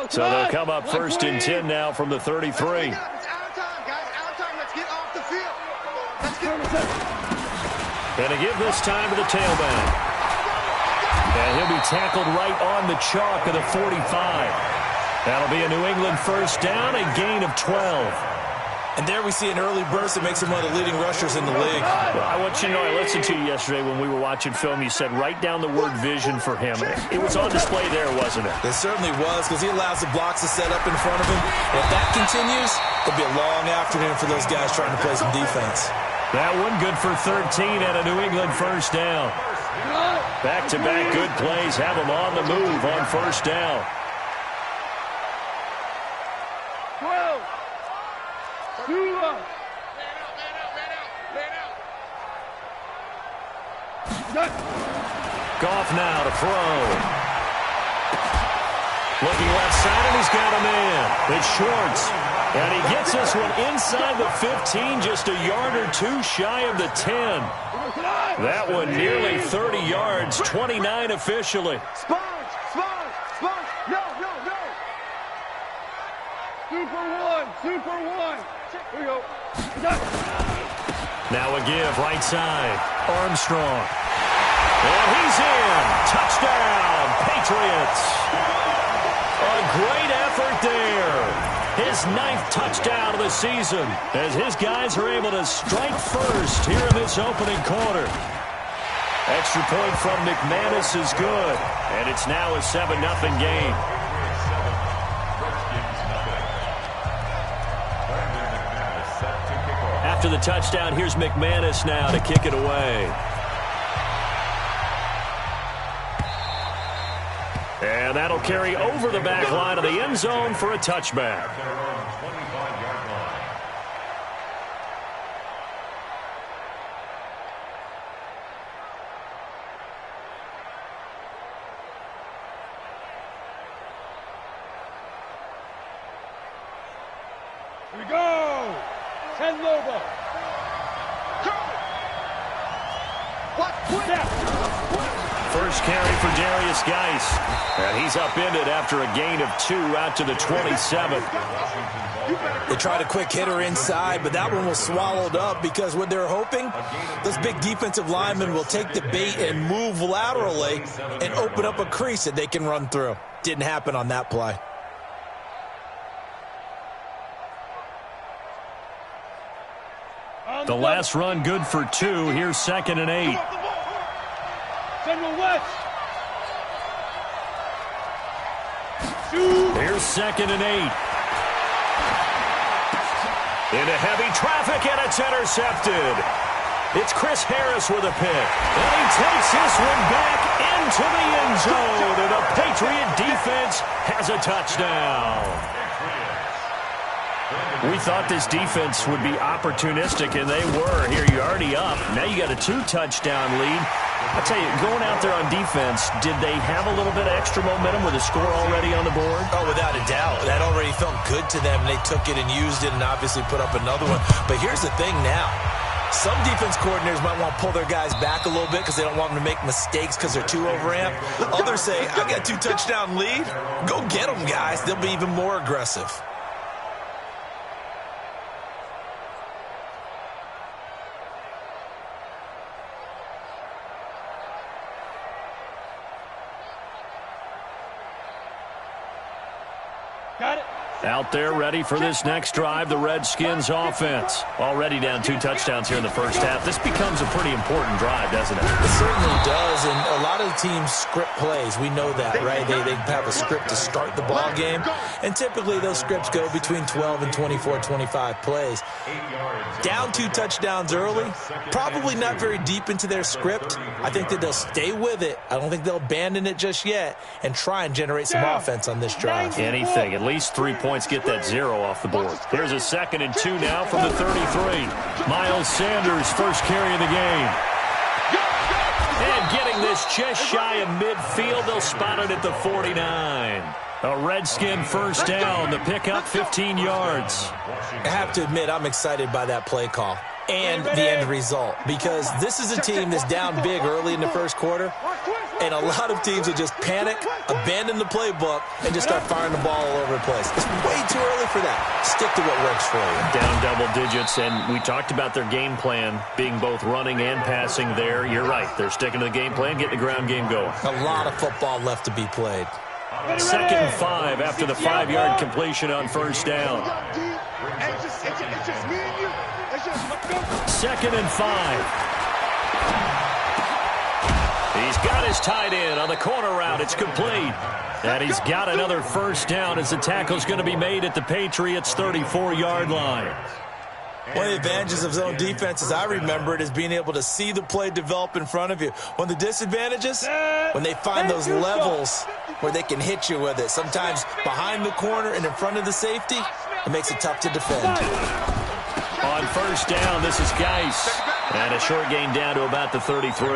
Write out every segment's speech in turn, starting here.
So they'll come up first and 10 now from the 33. It's out of time, guys. Out of time. Let's get off the field. Let's get Going to give this time to the tailback. And he'll be tackled right on the chalk of the 45. That'll be a New England first down, a gain of 12. And there we see an early burst that makes him one of the leading rushers in the league. Well, I want you to know, I listened to you yesterday when we were watching film. You said write down the word vision for him. It was on display there, wasn't it? It certainly was, because he allows the blocks to set up in front of him. And if that continues, it'll be a long afternoon for those guys trying to play some defense. That one good for 13 and a New England first down. Back-to-back good plays have them on the move on first down. 12. 2 up. Goff now to throw. Looking left side, and he's got a man. It's Schwartz. And he gets this one inside the 15, just a yard or two shy of the 10. That one nearly 30 yards, 29 officially. Sponge. No. Super one. Here we go. Now a give, right side. Armstrong. And he's in. Touchdown, Patriots. A great effort there. His 9th touchdown of the season as his guys are able to strike first here in this opening quarter. Extra point from McManus is good. And it's now a 7-0 game. After the touchdown, here's McManus now to kick it away. And that'll carry over the back line of the end zone for a touchback. Here we go. 10 Lobo. First carry for Darius Geis. And he's upended after a gain of 2 out to the 27. They tried a quick hitter inside, but that one was swallowed up because what they're hoping, those big defensive linemen will take the bait and move laterally and open up a crease that they can run through. Didn't happen on that play. The last run good for 2. Here's 2nd and 8. Central West. Here's 2nd and 8. Into heavy traffic, and it's intercepted. It's Chris Harris with a pick. And he takes this one back into the end zone. And the Patriot defense has a touchdown. We thought this defense would be opportunistic, and they were. Here, you're already up. Now you got a 2-touchdown lead. I tell you, going out there on defense, did they have a little bit of extra momentum with a score already on the board? Oh, without a doubt. That already felt good to them. They took it and used it and obviously put up another one. But here's the thing now. Some defense coordinators might want to pull their guys back a little bit because they don't want them to make mistakes because they're too overamped. Others say, I got a 2-touchdown lead. Go get them, guys. They'll be even more aggressive. Got it. Out there ready for this next drive, the Redskins offense. Already down 2 touchdowns here in the first half. This becomes a pretty important drive, doesn't it? It certainly does, and a lot of the teams script plays. We know that, right? They have a script to start the ball game, and typically those scripts go between 12 and 24, 25 plays. Down 2 touchdowns early, probably not very deep into their script. I think that they'll stay with it. I don't think they'll abandon it just yet and try and generate some offense on this drive. Anything, at least 3 points, get that 0 off the board. Here's a 2nd and 2 now from the 33. Miles Sanders, first carry of the game. And getting this just shy of midfield, they'll spot it at the 49. A Redskin first down, the pickup 15 yards. I have to admit, I'm excited by that play call. and the end result, because this is a team that's down big early in the first quarter, and a lot of teams will just panic, abandon the playbook, and just start firing the ball all over the place. It's way too early for that. Stick to what works for you. Down double digits, and we talked about their game plan being both running and passing there. You're right. They're sticking to the game plan, getting the ground game going. A lot of football left to be played. 2nd and 5 after the 5-yard completion on first down. 2nd and 5. He's got his tight end on the corner route. It's complete. And he's got another first down as the tackle's going to be made at the Patriots' 34-yard line. One of the advantages of zone defense, as I remember it, is being able to see the play develop in front of you. One of the disadvantages, when they find those levels where they can hit you with it, sometimes behind the corner and in front of the safety, it makes it tough to defend. On first down, this is Geis. And a short gain down to about the 33.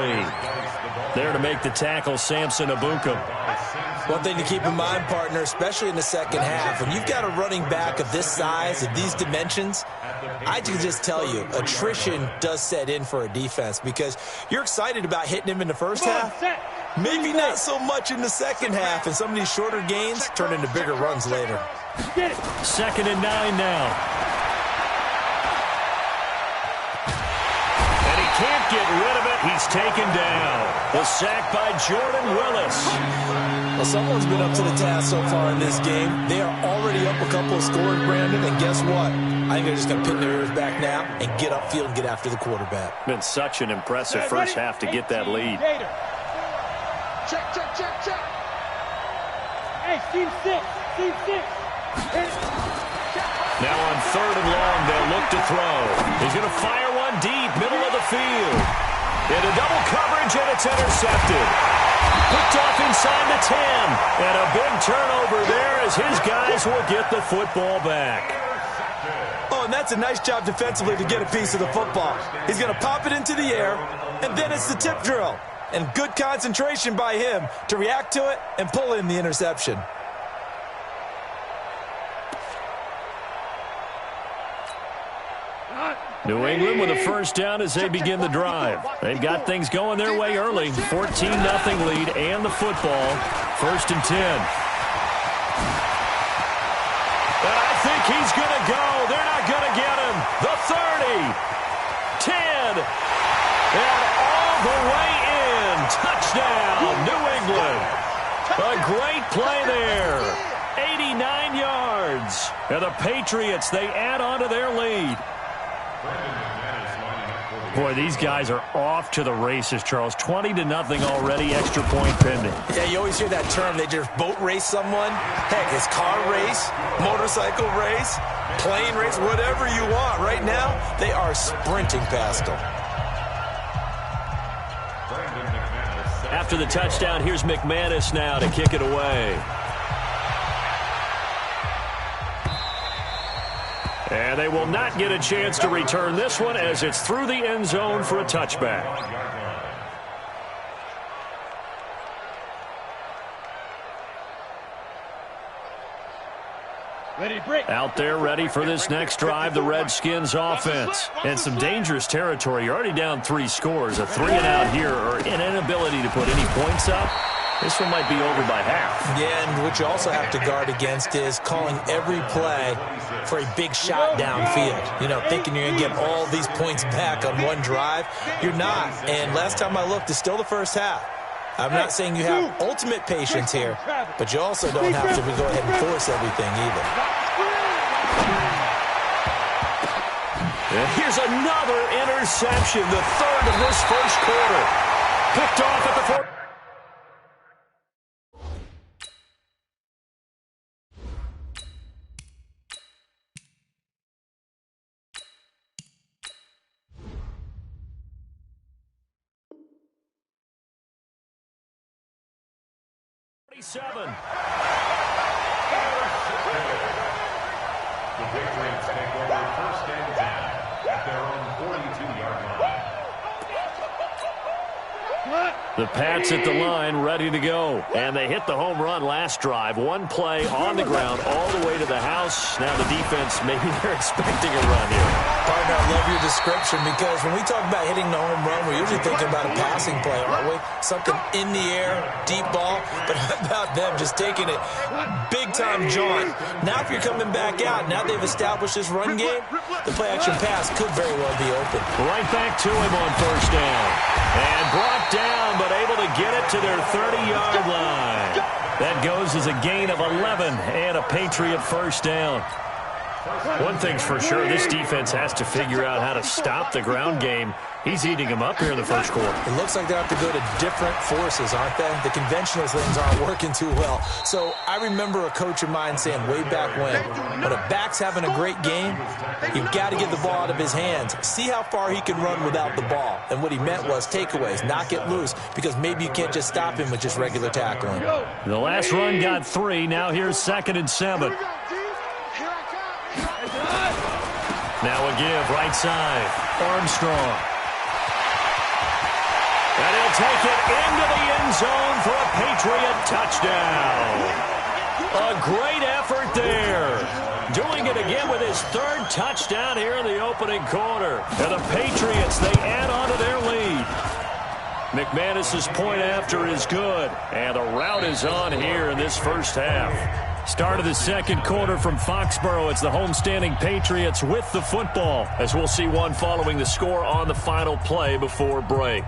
There to make the tackle, Samson Abukum. One thing to keep in mind, partner, especially in the second half, when you've got a running back of this size, of these dimensions, I can just tell you, attrition does set in for a defense because you're excited about hitting him in the first half. Maybe not so much in the second half, and some of these shorter gains turn into bigger runs later. 2nd and 9 now. Can't get rid of it. He's taken down. The sack by Jordan Willis. Well, someone's been up to the task so far in this game. They are already up a couple of scores, Brandon, and guess what? I think they're just going to pin their ears back now and get upfield and get after the quarterback. Been such an impressive first half to get that lead. Check. Hey, team 6. Now on 3rd and long, they'll look to throw. He's going to fire one deep, middle of the field. Into double coverage, and it's intercepted. Picked off inside the 10. And a big turnover there as his guys will get the football back. Oh, and that's a nice job defensively to get a piece of the football. He's going to pop it into the air, and then it's the tip drill. And good concentration by him to react to it and pull in the interception. New England with a first down as they begin the drive. They've got things going their way early. 14-0 lead and the football. 1st and 10. And I think he's going to go. They're not going to get him. The 30. 10. And all the way in. Touchdown, New England. A great play there. 89 yards. And the Patriots, they add on to their lead. Boy, these guys are off to the races, Charles. 20-0 already, extra point pending. Yeah, you always hear that term. They just boat race someone. Heck, it's car race, motorcycle race, plane race, whatever you want. Right now, they are sprinting past them. After the touchdown, here's McManus now to kick it away. And they will not get a chance to return this one as it's through the end zone for a touchback. Out there ready for this next drive, the Redskins offense. And some dangerous territory. You're already down 3 scores. A 3-and-out here or an inability to put any points up. This one might be over by half. Yeah, and what you also have to guard against is calling every play for a big shot downfield. You know, thinking you're going to get all these points back on one drive. You're not. And last time I looked, it's still the first half. I'm not saying you have ultimate patience here, but you also don't have to go ahead and force everything either. And here's another interception, the 3rd of this first quarter. Picked off at the 4th. Seven. The Patriots take over 1st and 10 at their own 42-yard line. The Pats at the line, ready to go. And they hit the home run last drive. One play on the ground all the way to the house. Now the defense, maybe they're expecting a run here. Partner, I love your description because when we talk about hitting the home run, we're usually thinking about a passing play, aren't we? Something in the air, deep ball. But how about them just taking it big-time jaunt? Now if you're coming back out, now they've established this run game, the play-action pass could very well be open. Right back to him on first down. And brought down, but able to get it to their 30-yard line. That goes as a gain of 11 and a Patriot first down. One thing's for sure, this defense has to figure out how to stop the ground game. He's eating them up here in the first quarter. It looks like they have to go to different forces, aren't they? The conventional things aren't working too well. So I remember a coach of mine saying way back when a back's having a great game, you've got to get the ball out of his hands. See how far he can run without the ball. And what he meant was takeaways, knock it loose, because maybe you can't just stop him with just regular tackling. The last run got 3. Now here's 2nd and 7. Now a give, right side, Armstrong. And he'll take it into the end zone for a Patriot touchdown. A great effort there. Doing it again with his 3rd touchdown here in the opening quarter. And the Patriots, they add on to their lead. McManus's point after is good. And the route is on here in this first half. Start of the second quarter from Foxborough. It's the homestanding Patriots with the football, as we'll see one following the score on the final play before break.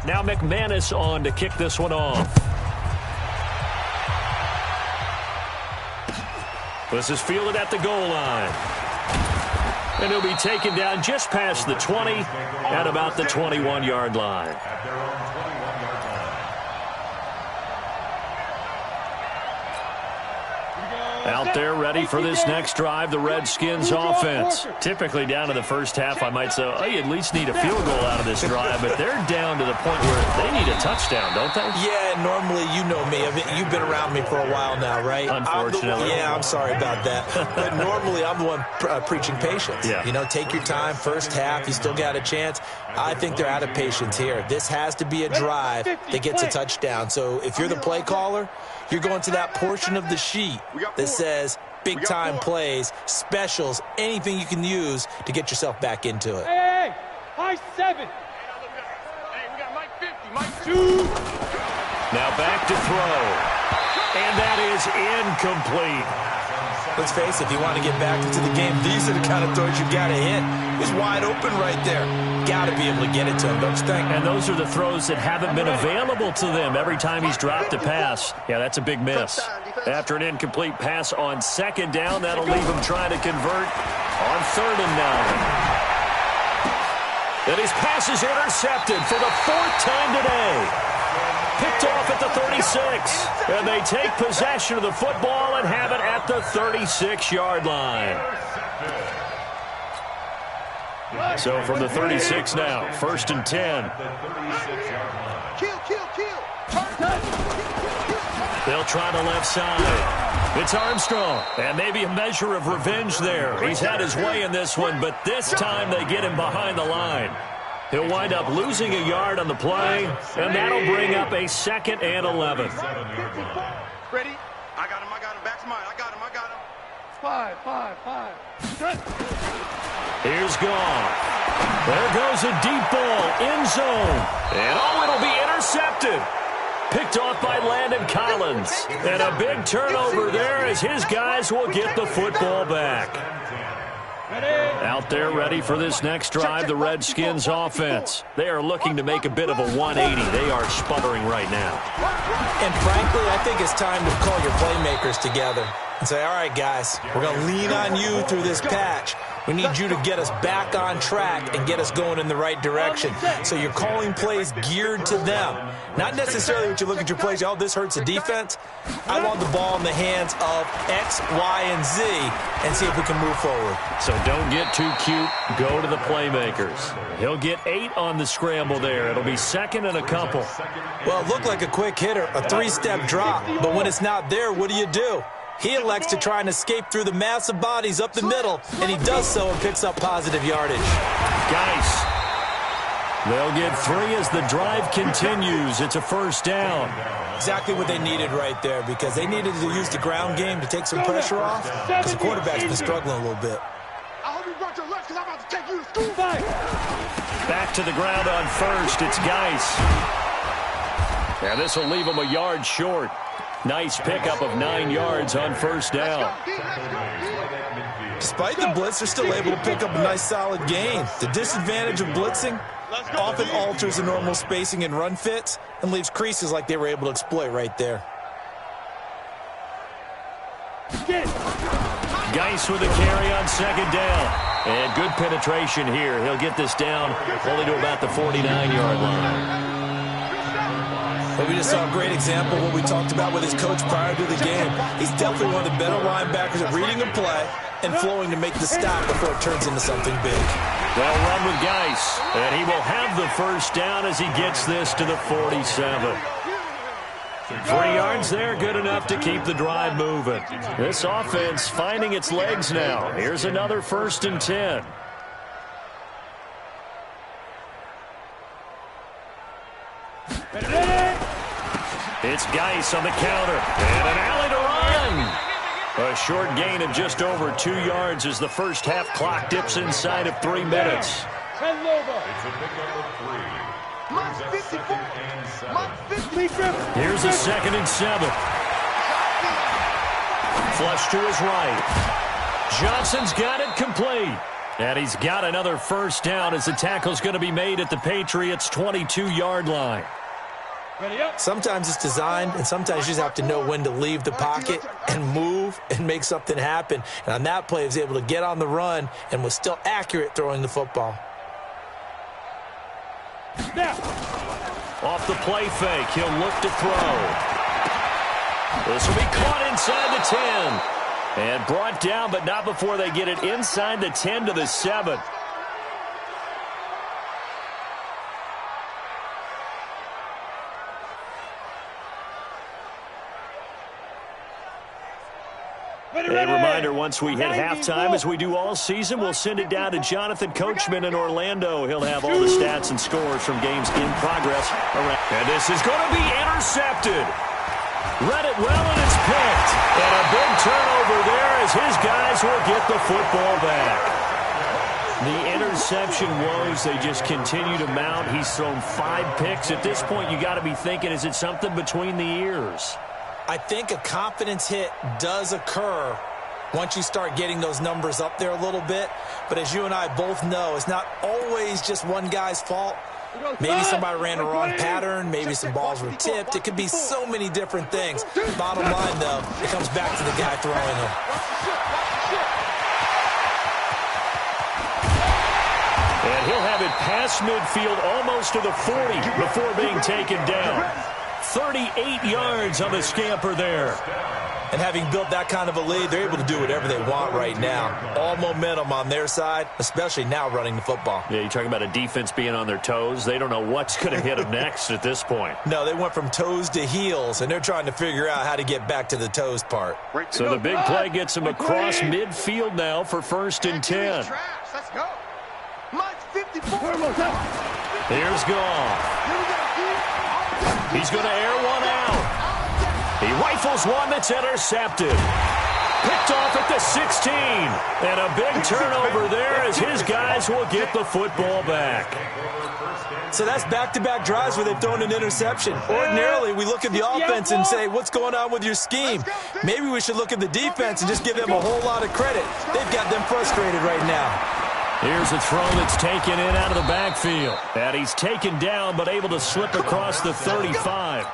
Now McManus on to kick this one off. This is fielded at the goal line. And he'll be taken down just past the 20 at about the 21-yard line. Out there ready for this next drive, the Redskins offense. Typically down to the first half, I might say, oh, you at least need a field goal out of this drive, but they're down to the point where they need a touchdown, don't they? Yeah, normally, you know me. You've been around me for a while now, right? Unfortunately. I'm sorry about that. But normally, I'm the one preaching patience. Yeah. You know, take your time, first half, you still got a chance. I think they're out of patience here. This has to be a drive that gets a touchdown. So if you're the play caller, you're going to that portion of the sheet that says big-time plays, specials, anything you can use to get yourself back into it. Hey, high 7. Hey, we got Mike 50, Mike 2. Now back to throw. And that is incomplete. Let's face it, if you want to get back into the game, these are the kind of throws you got to hit. He's wide open right there. Got to be able to get it to him, don't you think? And those are the throws that haven't been available to them every time he's dropped a pass. Yeah, that's a big miss. After an incomplete pass on 2nd down, that'll leave him trying to convert on 3rd and 9. And his pass is intercepted for the 4th time today. Picked off at the 36. And they take possession of the football and have it at the 36-yard line. So from the 36 now, 1st and 10. They'll try the left side. It's Armstrong. And maybe a measure of revenge there. He's had his way in this one, but this time they get him behind the line. He'll wind up losing a yard on the play, and that'll bring up a 2nd and 11. Ready? I got him. Back to mine. I got him. 5. Here's Goff. There goes a deep ball, end zone. And it'll be intercepted. Picked off by Landon Collins. And a big turnover there as his guys will get the football back. Out there ready for this next drive, the Redskins offense. They are looking to make a bit of a 180. They are sputtering right now. And frankly, I think it's time to call your playmakers together and say, all right, guys, we're going to lean on you through this patch. We need you to get us back on track and get us going in the right direction. So you're calling plays geared to them. Not necessarily what you look at your plays, oh, this hurts the defense. I want the ball in the hands of X, Y, and Z and see if we can move forward. So don't get too cute. Go to the playmakers. He'll get 8 on the scramble there. It'll be second and a couple. Well, it looked like a quick hitter, a 3-step drop. But when it's not there, what do? He elects to try and escape through the massive bodies up the middle, and he does so and picks up positive yardage. Geis. They'll get 3 as the drive continues. It's a first down. Exactly what they needed right there, because they needed to use the ground game to take some pressure off, because the quarterback's been struggling a little bit. I hope you brought your lunch, because I'm about to take you to school. Back to the ground on first. It's Geis. And this will leave him a yard short. Nice pickup of 9 yards on first down. Despite the blitz, they're still able to pick up a nice solid gain. The disadvantage of blitzing often alters the normal spacing and run fits and leaves creases like they were able to exploit right there. Geis with a carry on second down. And good penetration here. He'll get this down only to about the 49-yard line. But we just saw a great example of what we talked about with his coach prior to the game. He's definitely one of the better linebackers at reading a play and flowing to make the stop before it turns into something big. They'll run with Geis, and he will have the first down as he gets this to the 47. 3 yards there, good enough to keep the drive moving. This offense finding its legs now. Here's another 1st and 10. It's Geis on the counter, and an alley to run. A short gain of just over 2 yards as the first half clock dips inside of 3 minutes. Here's a 2nd and 7. Flush to his right. Johnson's got it complete. And he's got another first down as the tackle's going to be made at the Patriots' 22-yard line. Sometimes it's designed, and sometimes you just have to know when to leave the pocket and move and make something happen. And on that play, he was able to get on the run and was still accurate throwing the football. Off the play fake, he'll look to throw. This will be caught inside the 10. And brought down, but not before they get it inside the 10 to the 7. A reminder, once we hit halftime, as we do all season, we'll send it down to Jonathan Coachman in Orlando. He'll have all the stats and scores from games in progress. And this is going to be intercepted. Read it well, and it's picked. And a big turnover there as his guys will get the football back. The interception woes, they just continue to mount. He's thrown 5 picks. At this point, you got to be thinking, is it something between the ears? I think a confidence hit does occur once you start getting those numbers up there a little bit. But as you and I both know, it's not always just one guy's fault. Maybe somebody ran the wrong pattern. Maybe some balls were tipped. It could be so many different things. Bottom line, though, it comes back to the guy throwing them. And he'll have it past midfield almost to the 40 before being taken down. 38 yards on the scamper there. And having built that kind of a lead, they're able to do whatever they want right now. All momentum on their side, especially now running the football. Yeah, you're talking about a defense being on their toes. They don't know what's going to hit them next at this point. No, they went from toes to heels, and they're trying to figure out how to get back to the toes part. So the big play gets them across midfield now for 1st and 10. Let's go. Mike's 54. Here's Goff. He's going to air one out. He rifles one that's intercepted. Picked off at the 16. And a big turnover there as his guys will get the football back. So that's back-to-back drives where they've thrown an interception. Ordinarily, we look at the offense and say, what's going on with your scheme? Maybe we should look at the defense and just give them a whole lot of credit. They've got them frustrated right now. Here's a throw that's taken in out of the backfield. And he's taken down but able to slip across the 35.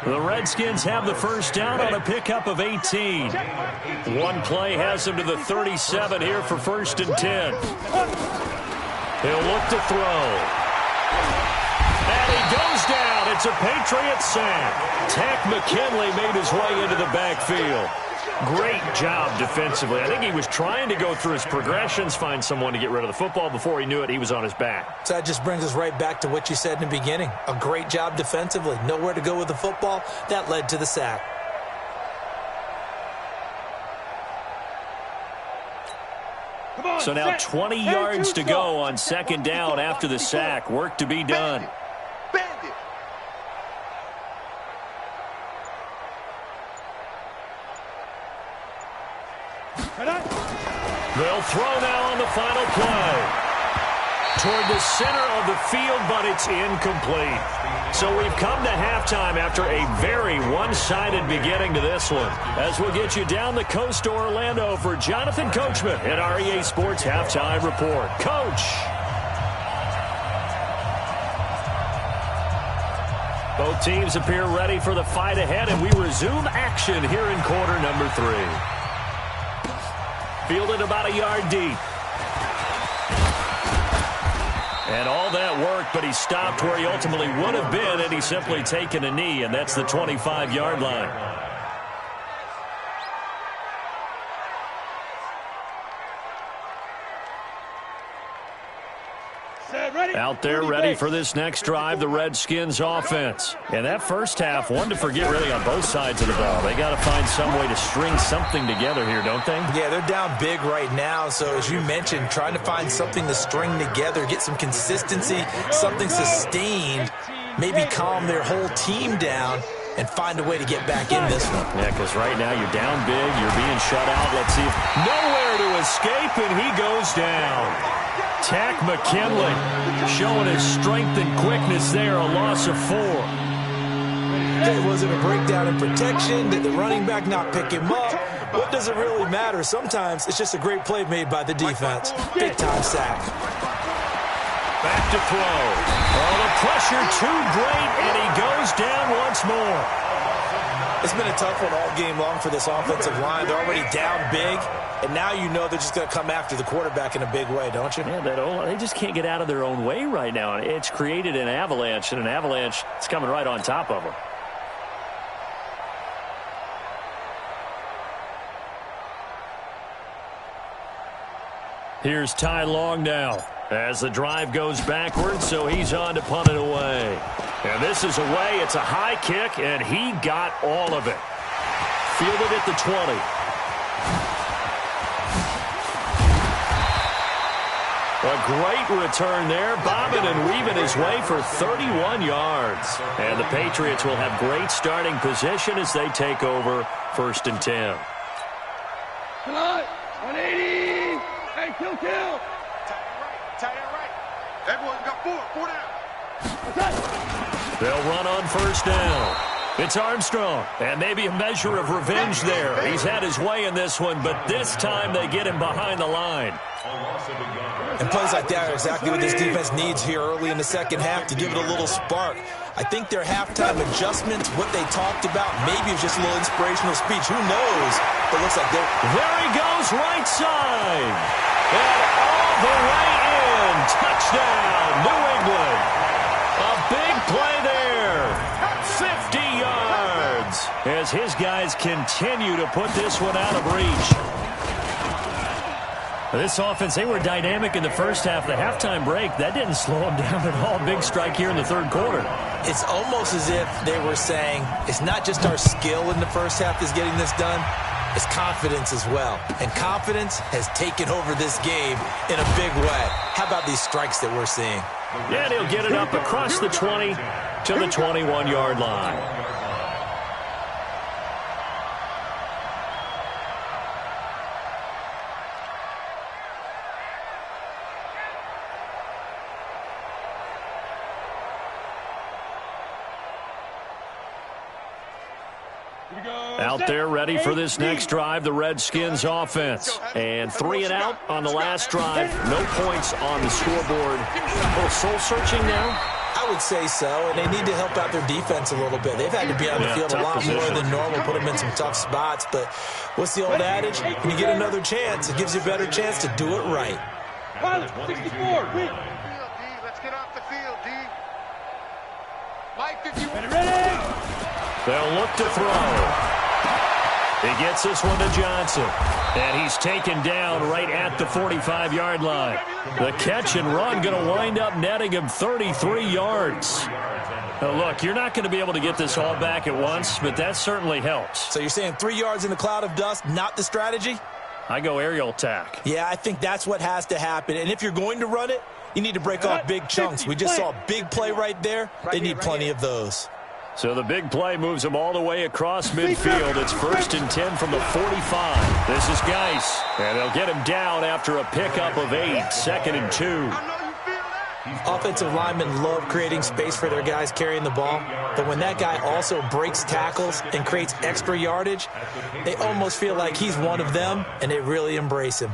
The Redskins have the first down on a pickup of 18. One play has them to the 37 here for 1st and 10. He'll look to throw. And he goes down. It's a Patriots sack. Takk McKinley made his way into the backfield. Great job defensively. I think he was trying to go through his progressions, find someone to get rid of the football. Before he knew it, he was on his back. So that just brings us right back to what you said in the beginning. A great job defensively. Nowhere to go with the football. That led to the sack. So now 20 yards to go on 2nd down after the sack. Work to be done. They'll throw now on the final play. Toward the center of the field, but it's incomplete. So we've come to halftime after a very one-sided beginning to this one. As we'll get you down the coast to Orlando for Jonathan Coachman at our EA Sports Halftime Report. Coach. Both teams appear ready for the fight ahead, and we resume action here in quarter number 3. Fielded about a yard deep. And all that work, but he stopped where he ultimately would have been, and he's simply taken a knee, and that's the 25-yard line. Out there ready for this next drive, the Redskins offense. And that first half, one to forget really on both sides of the ball. They got to find some way to string something together here, don't they? Yeah, they're down big right now. So as you mentioned, trying to find something to string together, get some consistency, something sustained, maybe calm their whole team down and find a way to get back in this one. Yeah, because right now you're down big, you're being shut out. Let's see if nowhere to escape, and he goes down. Takk McKinley showing his strength and quickness there, a loss of 4. Okay, was it a breakdown in protection? Did the running back not pick him up? What does it really matter? Sometimes it's just a great play made by the defense. Big-time sack. Back to throw. Oh, the pressure too great, and he goes down once more. It's been a tough one all game long for this offensive line. They're already down big, and now you know they're just going to come after the quarterback in a big way, don't you? Yeah, they just can't get out of their own way right now. It's created an avalanche, and an avalanche is coming right on top of them. Here's Ty Long now as the drive goes backwards, so he's on to punt it away. And this is away. It's a high kick, and he got all of it. Fielded at the 20. A great return there, bobbing and weaving his way for 31 yards. And the Patriots will have great starting position as they take over 1st and 10. Come on, 180. Hey, kill. Tight end right. Everyone got 4 down. They'll run on 1st down. It's Armstrong, and maybe a measure of revenge there. He's had his way in this one, but this time they get him behind the line. And plays like that are exactly what this defense needs here early in the second half to give it a little spark. I think their halftime adjustments, what they talked about, maybe it's just a little inspirational speech. Who knows? But it looks like they're... There he goes, right side. And all the way in. Touchdown, New England. A big play there. 50 yards as his guys continue to put this one out of reach. This offense, they were dynamic in the first half. The halftime break, that didn't slow them down at all. Big strike here in the 3rd quarter. It's almost as if they were saying, it's not just our skill in the first half that's getting this done, it's confidence as well. And confidence has taken over this game in a big way. How about these strikes that we're seeing? Yeah, and he'll get it up across the 20 to the 21-yard line. Out there ready for this next drive, the Redskins offense. And 3 and out on the last drive. No points on the scoreboard. A little soul-searching now? I would say so, and they need to help out their defense a little bit. They've had to be on the field a lot more than normal, put them in some tough spots. But what's the old adage? When you get another chance, it gives you a better chance to do it right. 64, win. Let's get off the field, D. Mike, if you Ready? They'll look to throw. He gets this one to Johnson. And he's taken down right at the 45-yard line. The catch and run going to wind up netting him 33 yards. Now look, you're not going to be able to get this all back at once, but that certainly helps. So you're saying 3 yards in a cloud of dust, not the strategy? I go aerial attack. Yeah, I think that's what has to happen. And if you're going to run it, you need to break off big chunks. We just saw a big play right there. They need plenty of those. So the big play moves him all the way across midfield. It's 1st and 10 from the 45. This is Geis, and they'll get him down after a pickup of 8, 2nd and 2. Offensive linemen love creating space for their guys carrying the ball, but when that guy also breaks tackles and creates extra yardage, they almost feel like he's one of them, and they really embrace him.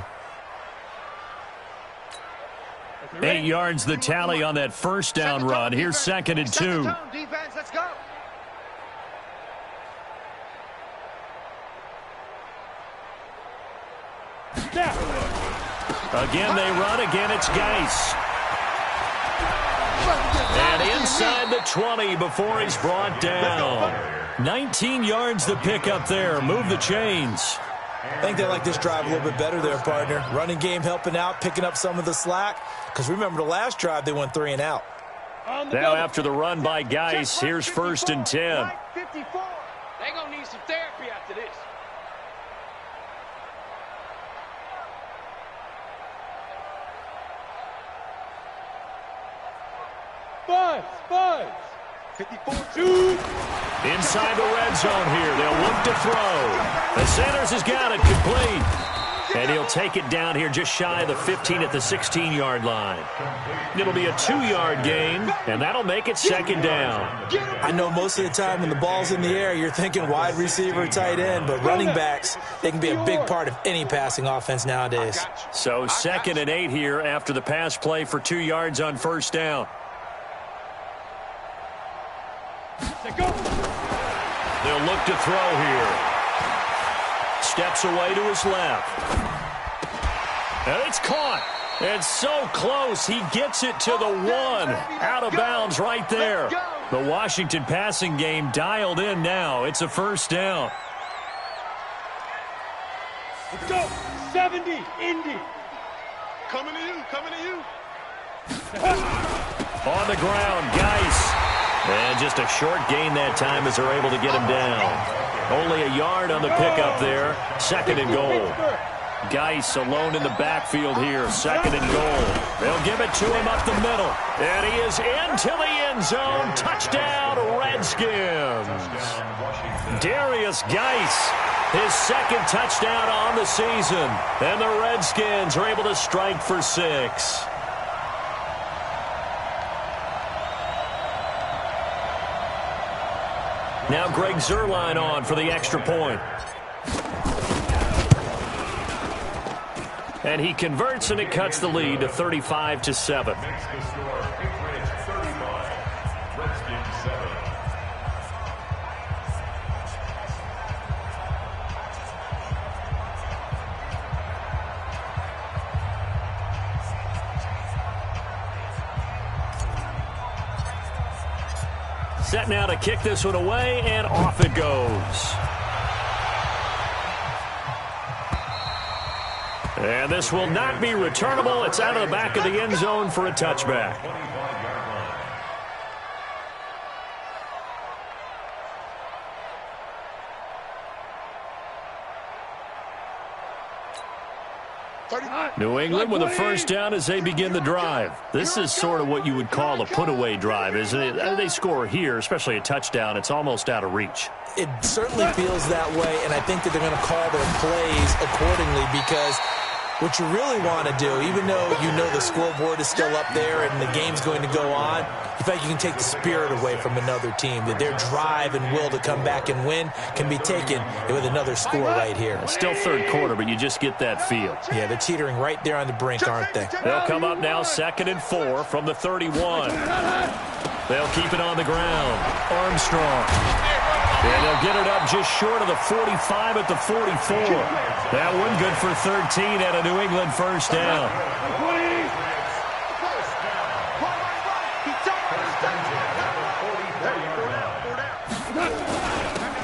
8 yards the tally on that first down run. Here's 2nd and 2. Defense, let's go. Again they run. Again it's Geis. And inside the 20 before he's brought down. 19 yards the pickup there. Move the chains. I think they like this drive a little bit better there, partner. Running game helping out, picking up some of the slack. Because remember, the last drive, they went 3 and out. Now after the run by Geis, here's 1st and 10. They're going to need some therapy after this. Five. 54. Shoot. Inside the red zone here. They'll look to throw. The Sanders has got it complete. And he'll take it down here just shy of the 15 at the 16-yard line. It'll be a 2-yard gain, and that'll make it 2nd down. I know most of the time when the ball's in the air, you're thinking wide receiver, tight end, but running backs, they can be a big part of any passing offense nowadays. So 2nd and 8 here after the pass play for 2 yards on 1st down. They'll look to throw here. Steps away to his left. And it's caught. It's so close. He gets it to the 1. Out of bounds right there. The Washington passing game dialed in now. It's a 1st down. Let's go. 70. Indy. Coming to you. On the ground, Geis. And just a short gain that time as they're able to get him down. Only a yard on the pickup there. 2nd and goal. Geis alone in the backfield here. 2nd and goal. They'll give it to him up the middle. And he is into the end zone. Touchdown, Redskins. Darius Geis, his 2nd touchdown on the season. And the Redskins are able to strike for 6. Now Greg Zuerlein on for the extra point. And he converts, and it cuts the lead to 35-7. Set now to kick this one away, and off it goes. And this will not be returnable. It's out of the back of the end zone for a touchback. New England with a 1st down as they begin the drive. This is sort of what you would call a put-away drive, isn't it? They score here, especially a touchdown. It's almost out of reach. It certainly feels that way, and I think that they're going to call their plays accordingly because What you really want to do, even though you know the scoreboard is still up there and the game's going to go on, you feel like you can take the spirit away from another team, that their drive and will to come back and win can be taken with another score right here. Still third quarter, but you just get that feel. Yeah, they're teetering right there on the brink, aren't they? They'll come up now 2nd and 4 from the 31. They'll keep it on the ground. Armstrong. And they'll get it up just short of the 45 at the 44. That one good for 13 at a New England first down.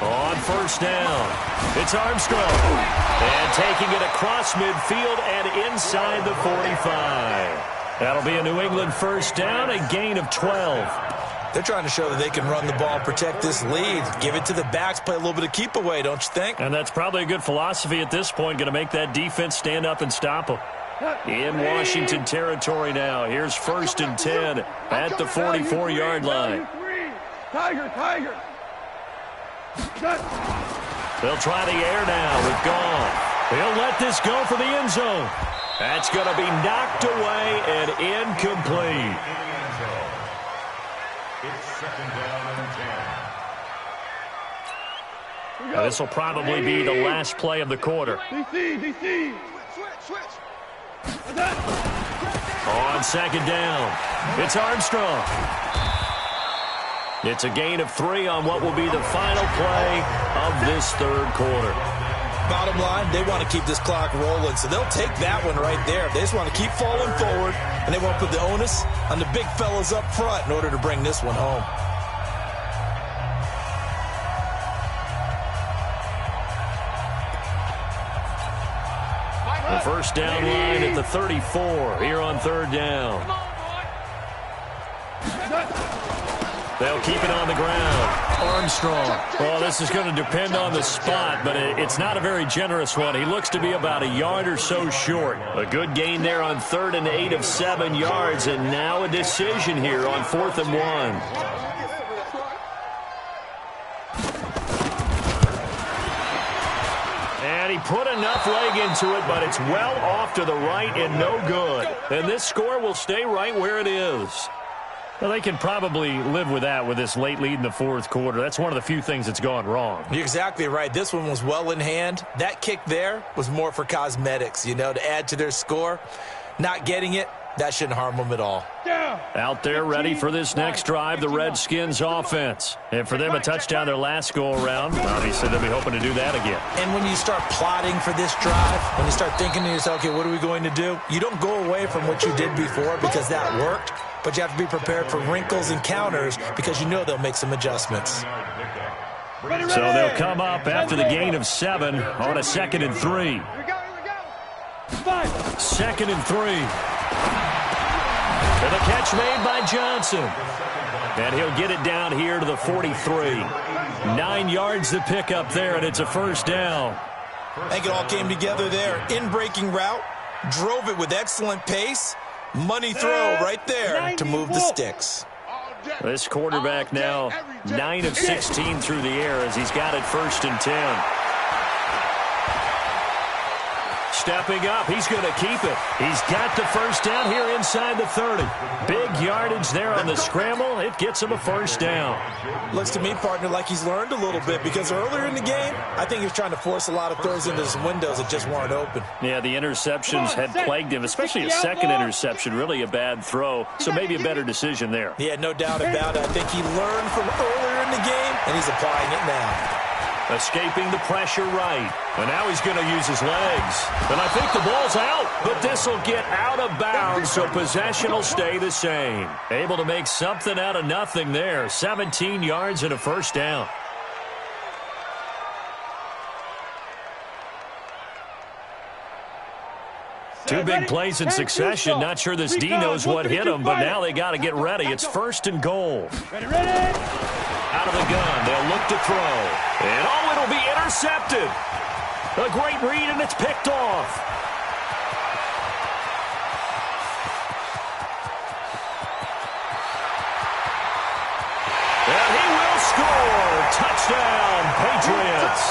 On first down, it's Armstrong. And taking it across midfield and inside the 45. That'll be a New England first down, a gain of 12. They're trying to show that they can run the ball, protect this lead, give it to the backs, play a little bit of keep away, don't you think? And that's probably a good philosophy at this point, going to make that defense stand up and stop them. In Washington territory now. Here's 1st and 10 at the 44-yard line. Tiger. They'll try the air now with Goff. He'll let this go for the end zone. That's going to be knocked away and incomplete. It's 2nd down and 10. Now, this will probably be the last play of the quarter. DC. Switch. On 2nd down, it's Armstrong. It's a gain of 3 on what will be the final play of this third quarter. Bottom line, they want to keep this clock rolling, so they'll take that one right there. They just want to keep falling forward, and they want to put the onus on the big fellas up front in order to bring this one home. The first down line at the 34 here on 3rd down. They'll keep it on the ground. Armstrong. Well, this is going to depend on the spot, but it's not a very generous one. He looks to be about a yard or so short. A good gain there on 3rd and 8 of 7 yards, and now a decision here on 4th and 1. And he put enough leg into it, but it's well off to the right and no good. And this score will stay right where it is. Well, they can probably live with that with this late lead in the 4th quarter. That's one of the few things that's gone wrong. You're exactly right. This one was well in hand. That kick there was more for cosmetics, to add to their score. Not getting it, that shouldn't harm them at all. Out there ready for this next drive, the Redskins offense. And for them, a touchdown their last go-around. Obviously, they'll be hoping to do that again. And when you start plotting for this drive, when you start thinking to yourself, okay, what are we going to do? You don't go away from what you did before because that worked, but you have to be prepared for wrinkles and counters because you know they'll make some adjustments. So they'll come up after the gain of 7 on a 2nd and 3. Here we go. 2nd and 3. And the catch made by Johnson. And he'll get it down here to the 43. 9 yards to pick up there, and it's a first down. I think it all came together there. In-breaking route, drove it with excellent pace. Money throw right there to move the sticks. This quarterback now 9 of 16 through the air as he's got it 1st and 10. Stepping up, he's going to keep it. He's got the first down here inside the 30. Big yardage there on the scramble. It gets him a first down. Looks to me, partner, like he's learned a little bit because earlier in the game, I think he was trying to force a lot of throws into some windows that just weren't open. Yeah, the interceptions had plagued him, especially a second interception, really a bad throw. So maybe a better decision there. Yeah, no doubt about it. I think he learned from earlier in the game, and he's applying it now. Escaping the pressure right. And now he's going to use his legs. And I think the ball's out, but this will get out of bounds, so possession will stay the same. Able to make something out of nothing there. 17 yards and a first down. Two big plays in succession. Not sure this D knows what hit him, but now they got to get ready. It's 1st and goal. Ready. Out of the gun, they'll look to throw. And it'll be intercepted. A great read, and it's picked off. And he will score. Touchdown, Patriots.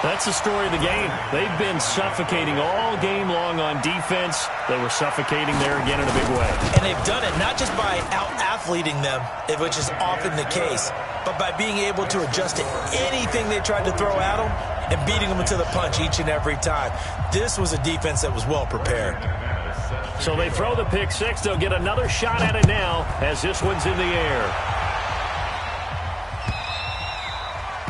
That's the story of the game. They've been suffocating all game long on defense. They were suffocating there again in a big way. And they've done it not just by out-athleting them, which is often the case, but by being able to adjust to anything they tried to throw at them and beating them to the punch each and every time. This was a defense that was well prepared. So they throw the pick six. They'll get another shot at it now as this one's in the air.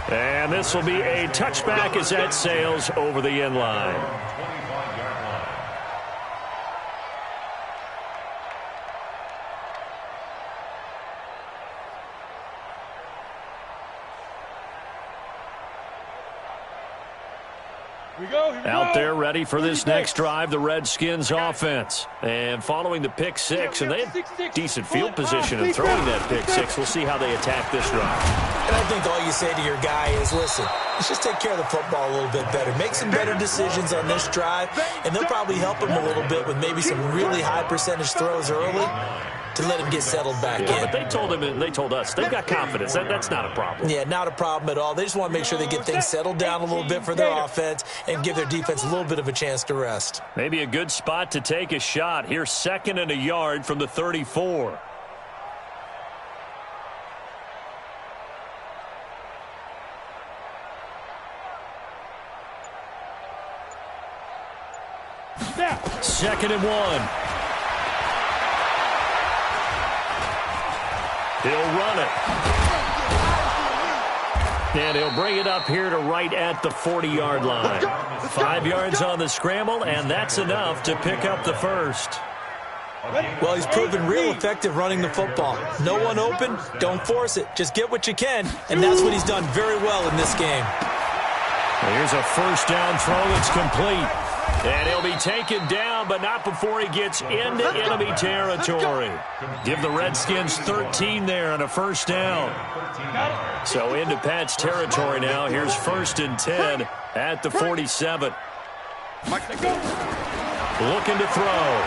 And this will be a touchback as that sails over the end line. Out there ready for this next drive, the Redskins offense. And following the pick six, and they have decent field position in throwing that pick six. We'll see how they attack this drive. And I think all you say to your guy is, listen, let's just take care of the football a little bit better. Make some better decisions on this drive, and they'll probably help him a little bit with maybe some really high percentage throws early to let him get settled back in. But they told us they've got confidence. That's not a problem. Yeah, not a problem at all. They just want to make sure they get things settled down a little bit for their offense and give their defense a little bit of a chance to rest. Maybe a good spot to take a shot. Here's 2nd and a yard from the 34. Second and 1. He'll run it. And he'll bring it up here to right at the 40-yard line. 5 yards on the scramble, and that's enough to pick up the first. Well, he's proven real effective running the football. No one open, don't force it. Just get what you can, and that's what he's done very well in this game. Here's a first down throw that's complete. And he'll be taken down, but not before he gets into enemy territory. Give the Redskins 13 there on a first down. So into Pat's territory now. Here's 1st and 10 at the 47. Looking to throw.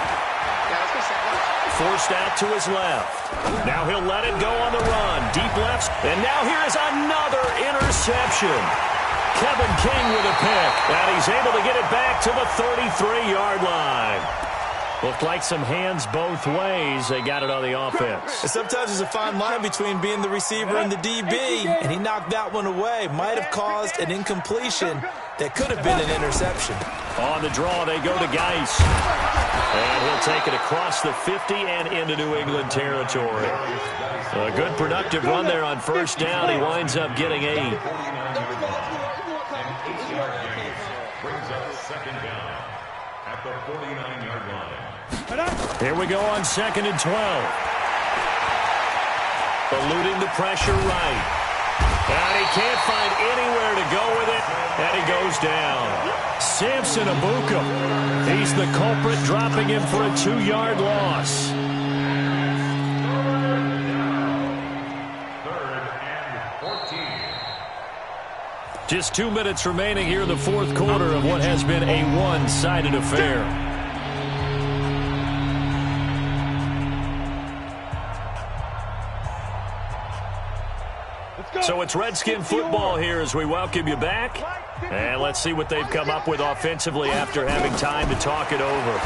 Forced out to his left. Now he'll let it go on the run. Deep left. And now here is another interception. Kevin King with a pick, and he's able to get it back to the 33-yard line. Looked like some hands both ways. They got it on the offense. Sometimes there's a fine line between being the receiver and the DB, and he knocked that one away. Might have caused an incompletion that could have been an interception. On the draw, they go to Geis. And he'll take it across the 50 and into New England territory. A good productive run there on first down. He winds up getting 8. Brings up 2nd down at the 49-yard line. Here we go on 2nd and 12. Eluding the pressure right. And he can't find anywhere to go with it, and he goes down. Samson Abuka. He's the culprit, dropping him for a 2-yard loss. 3rd and 14. Just 2 minutes remaining here in the 4th quarter of what has been a one-sided affair. So it's Redskin football here as we welcome you back. And let's see what they've come up with offensively after having time to talk it over.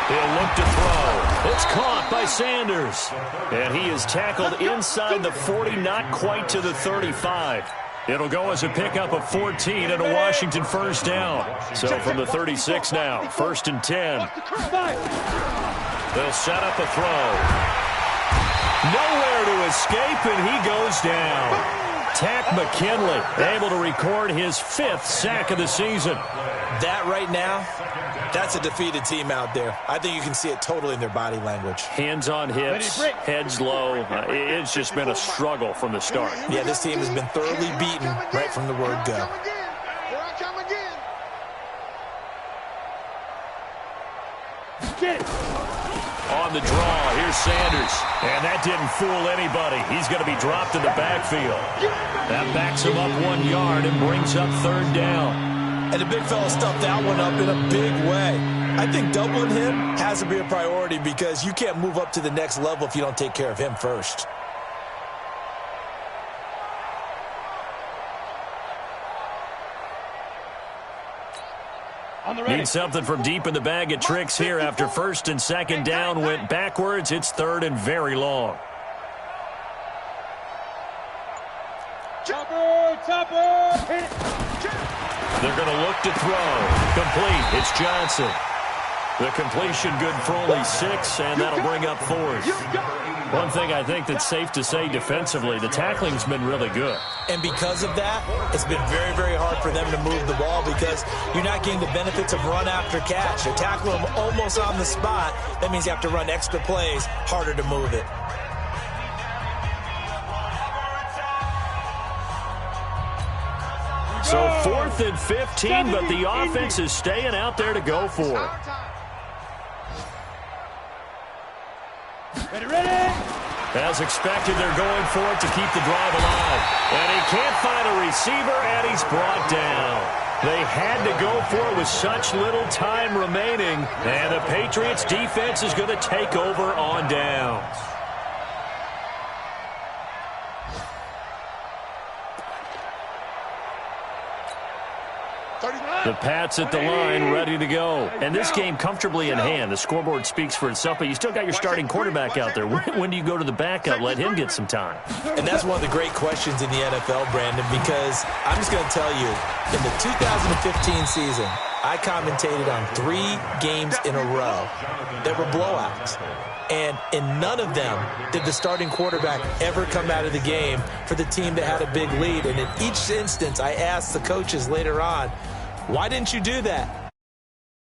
He'll look to throw. It's caught by Sanders. And he is tackled inside the 40, not quite to the 35. It'll go as a pickup of 14 and a Washington first down. So from the 36 now, 1st and 10. They'll set up a throw. Nowhere to escape, and he goes down. Tack McKinley able to record his 5th sack of the season. That right now, that's a defeated team out there. I think you can see it totally in their body language. Hands on hips, heads low. It's just been a struggle from the start. Yeah, this team has been thoroughly beaten right from the word go. On the draw, here's Sanders. And that didn't fool anybody. He's going to be dropped in the backfield. That backs him up 1 yard and brings up 3rd down. And the big fella stuffed that one up in a big way. I think doubling him has to be a priority because you can't move up to the next level if you don't take care of him first. Need something from deep in the bag of tricks here after first and second down went backwards. It's third and very long. Chopper! They're going to look to throw. Complete. It's Johnson. The completion good for only 6, and that'll bring up 4th. One thing I think that's safe to say defensively, the tackling's been really good. And because of that, it's been very, very hard for them to move the ball because you're not getting the benefits of run after catch. You're tackling them almost on the spot. That means you have to run extra plays, harder to move it. So 4th and 15, but the offense is staying out there to go for it. Ready? As expected, they're going for it to keep the drive alive. And he can't find a receiver, and he's brought down. They had to go for it with such little time remaining. And the Patriots defense is going to take over on downs. The Pats at the line, ready to go. And this game comfortably in hand. The scoreboard speaks for itself, but you still got your starting quarterback out there. When do you go to the backup? Let him get some time. And that's one of the great questions in the NFL, Brandon, because I'm just going to tell you, in the 2015 season, I commentated on 3 games in a row that were blowouts. And in none of them did the starting quarterback ever come out of the game for the team that had a big lead. And in each instance, I asked the coaches later on, why didn't you do that?